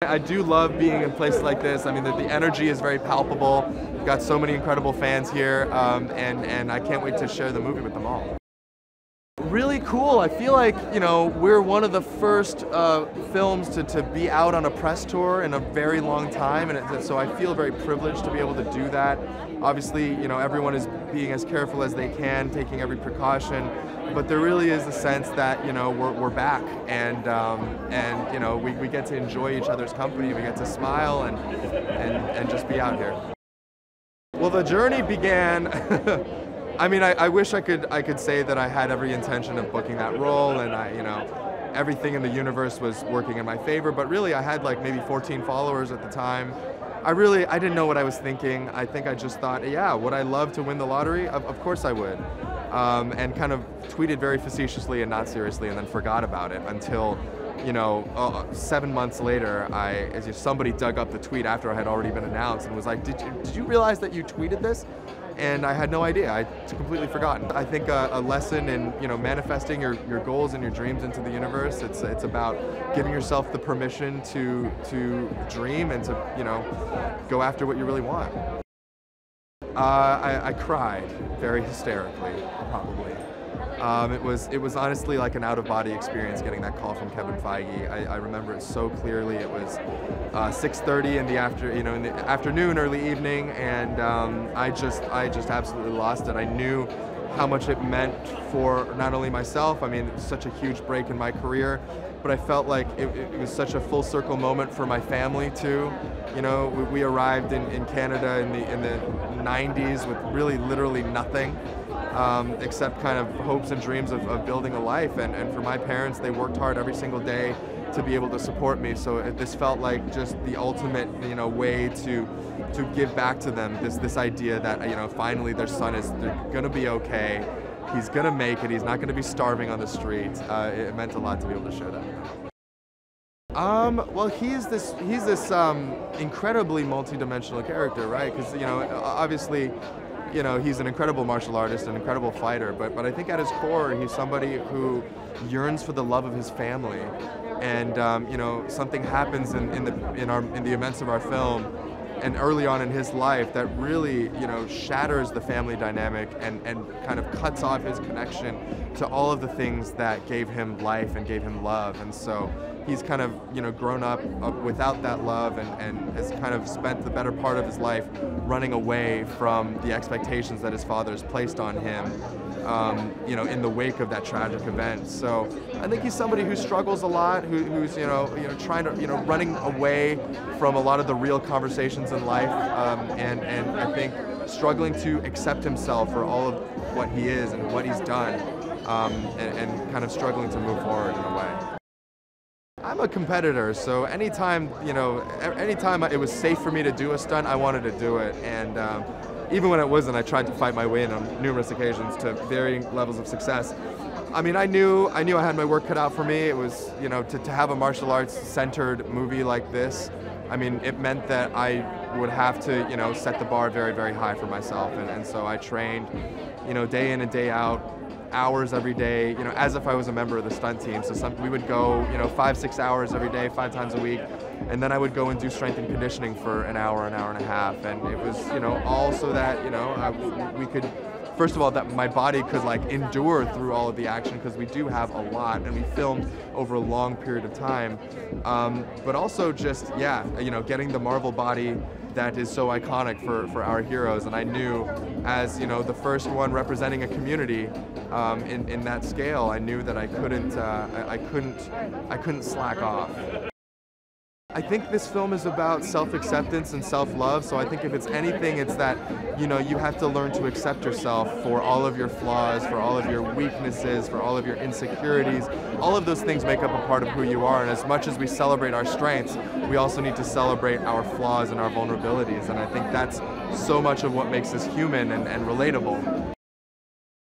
I do love being in places like this. I mean, the energy is very palpable. We've got so many incredible fans here, and I can't wait to share the movie with them all. Really cool. I feel like, you know, we're one of the first films to be out on a press tour in a very long time, and so I feel very privileged to be able to do that. Obviously, you know, everyone is being as careful as they can, taking every precaution, but there really is a sense that, you know, we're back, and you know, we get to enjoy each other's company, we get to smile and just be out here. Well, the journey began. I mean, I wish I could say that I had every intention of booking that role, and you know, everything in the universe was working in my favor, but really I had like maybe 14 followers at the time. I didn't know what I was thinking. I think I just thought, yeah, would I love to win the lottery? Of course I would. And kind of tweeted very facetiously and not seriously, and then forgot about it until, you know, 7 months later, somebody dug up the tweet after I had already been announced and was like, did you realize that you tweeted this? And I had no idea. I'd completely forgotten. I think a lesson in, you know, manifesting your goals and your dreams into the universe. It's about giving yourself the permission to dream and to, you know, go after what you really want. I cried very hysterically, probably. It was honestly like an out-of-body experience getting that call from Kevin Feige. I remember it so clearly. It was 6:30 in the afternoon, early evening, and I just absolutely lost it. I knew how much it meant for not only myself. I mean, it was such a huge break in my career, but I felt like it was such a full circle moment for my family too. You know, we arrived in Canada in the 90s with really literally nothing. Except kind of hopes and dreams of building a life, and for my parents, they worked hard every single day to be able to support me. So this felt like just the ultimate, you know, way to give back to them. This idea that, you know, finally their son they're gonna be okay. He's gonna make it. He's not gonna be starving on the street. It meant a lot to be able to share that. Well, he's this incredibly multi-dimensional character, right? Because, you know, obviously, you know, he's an incredible martial artist, an incredible fighter, but I think at his core, he's somebody who yearns for the love of his family. And you know, something happens in the events of our film, and early on in his life, that really, you know, shatters the family dynamic and kind of cuts off his connection to all of the things that gave him life and gave him love. And so he's kind of, you know, grown up without that love, and has kind of spent the better part of his life running away from the expectations that his father has placed on him, you know, in the wake of that tragic event. So I think he's somebody who struggles a lot, who's you know trying to, you know, running away from a lot of the real conversations in life, and I think struggling to accept himself for all of what he is and what he's done, and kind of struggling to move forward in a way. I'm a competitor, so anytime it was safe for me to do a stunt, I wanted to do it. And even when it wasn't, I tried to fight my way in on numerous occasions to varying levels of success. I mean, I knew I had my work cut out for me. It was, you know, to have a martial arts centered movie like this, I mean, it meant that I would have to, you know, set the bar very, very high for myself. And so I trained, you know, day in and day out, hours every day, you know, as if I was a member of the stunt team. So we would go, you know, 5-6 hours every day, 5 times a week, and then I would go and do strength and conditioning for an hour and a half, and it was, you know, all so that, you know, we could, first of all, that my body could like endure through all of the action, because we do have a lot, and we filmed over a long period of time, but also just, yeah, you know, getting the Marvel body that is so iconic for our heroes. And I knew, as, you know, the first one representing a community in that scale, I knew that I couldn't slack off. I think this film is about self-acceptance and self-love, so I think if it's anything, it's that, you know, you have to learn to accept yourself for all of your flaws, for all of your weaknesses, for all of your insecurities. All of those things make up a part of who you are, and as much as we celebrate our strengths, we also need to celebrate our flaws and our vulnerabilities, and I think that's so much of what makes us human and relatable.